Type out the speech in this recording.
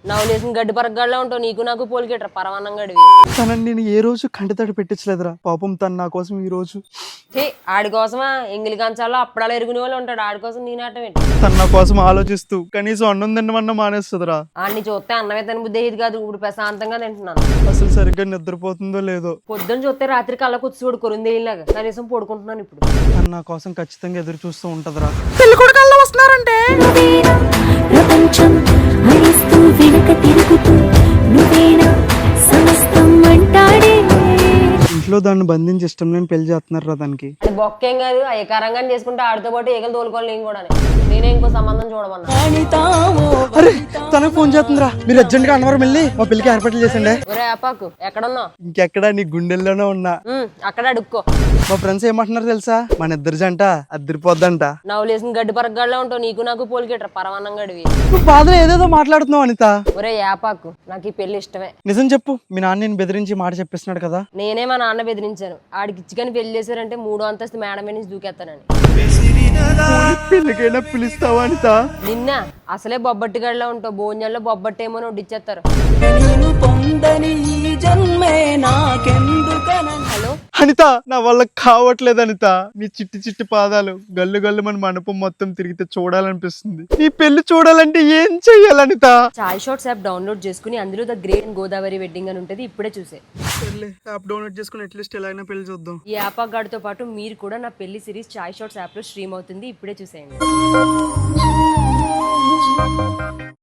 నవలేసిన గడ్డి పరగడ్లా ఉంటావు, నీకు నాకు పోలికెట్రా పరమాన్నం గడివి. తనని నేను ఏ రోజు కంటితడి పెట్టించలేదురా. పాపం తను నా కోసం ఈ రోజు. ఆడి కోసమా ఎంగిలి కంచాల్లో అప్పడాలు ఎరుగునే వాళ్ళు ఉంటాడు, ఆడి కోసం నీ నాటం ఏంటి? తను నా కోసం ఆలోచిస్తూ కనీసం అన్నం తినమన్నా మానేస్తుందిరా. ఆడిని చూస్తే అన్నమే తిన బుద్ధి అయ్యేది కాదు, ఇప్పుడు ప్రశాంతంగా తింటున్నాను. అసలు సరిగ్గా నిద్రపోతుందో లేదో. పొద్దున్న చూస్తే రాత్రి కళ్ళ కూర్చు చూడు కొరిందేలాగా, కనీసం పడుకుంటున్నాను ఇప్పుడు. తను నా కోసం ఖచ్చితంగా ఎదురు చూస్తూ ఉంటదిరా. పెళ్ళికొడుకల్లా వస్తున్నారంటే ప్రపంచం హరిస్తూ వెనక తిరుగుతూ నువ్వేనా సమస్తం అంటాడే. ఇంట్లో దాన్ని బంధించి ఇష్టం లేని పెళ్లి చేస్తున్నారా దానికి. అది బొక్కేం కాదు, అయ్యకారంగా చేసుకుంటే ఆడితో పాటు ఏగలు తోలుకోవాలి నేను కూడా. నేనే ఇంకో సంబంధం చూడమన్నా. అరే తనకు ఫోన్ చేస్తుందిరా. మీరు అర్జెంట్ గా అన్నవరం వెళ్ళి మా పెళ్లికి ఏర్పాట్లు చేసండి. ఒరే ఆపాకు, ఎక్కడున్నావు? ఇంకెక్కడా నీ గుండెల్లోనే ఉన్నా. అక్కడ అడుక్కో. మా ఫ్రెండ్స్ ఏమంటున్నారు తెలుసా? మన ఇద్దరు జంట అద్దరిపోద్దంట. నవలేసిన గడ్డి పరగడ్లా ఉంటావు, నీకు నాకు పోలికెట్రా పరమాన్నం గడివి. నువ్వు బాధలో ఏదేదో మాట్లాడుతున్నావు అనిత. ఒరే యాపాకు, నాకు ఈ పెళ్లి ఇష్టమే. నిజం చెప్పు, మీ నాన్న నేను బెదిరించి మాట చెప్పిస్తున్నాడు కదా. నేనే మా నాన్న బెదిరించాను, ఆడికి ఇచ్చికని పెళ్లి చేశారంటే 3వ అంతస్తు మేడం మీద నుంచి దూకేస్తానని. పెళ్ళికైనా పిలుస్తావా అనిత? నిన్న అసలే బొబ్బట్టి గడిలో ఉంటావు, భోజనాల్లో బొబ్బట్టేమో వడ్డిచ్చేస్తారు. హలో అనిత, నా వల్ల కావట్లేదు అనిత. నీ చిట్టి చిట్టి పాదాలు గల్లు గల్లు మన మండపం మొత్తం తిరిగితే చూడాలనిపిస్తుంది. నీ పెళ్లి చూడాలంటే ఏం చెయ్యాలనిత? చాయ్ షాట్స్ యాప్ డౌన్లోడ్ చేసుకుని అందులో ద గ్రేట్ గోదావరి వెడ్డింగ్ అని ఉంటది, ఇప్పుడే చూసే. యాప్ డౌన్లోడ్ చేసుకుని అట్లీస్ట్ ఎలా అయినా పెళ్లి చూద్దాం. ఈ యాప్ గాడితో పాటు మీరు కూడా నా పెళ్లి సిరీస్ చాయ్ షాట్స్ యాప్ లో స్ట్రీమ్ అవుతుంది, ఇప్పుడే చూసేయండి.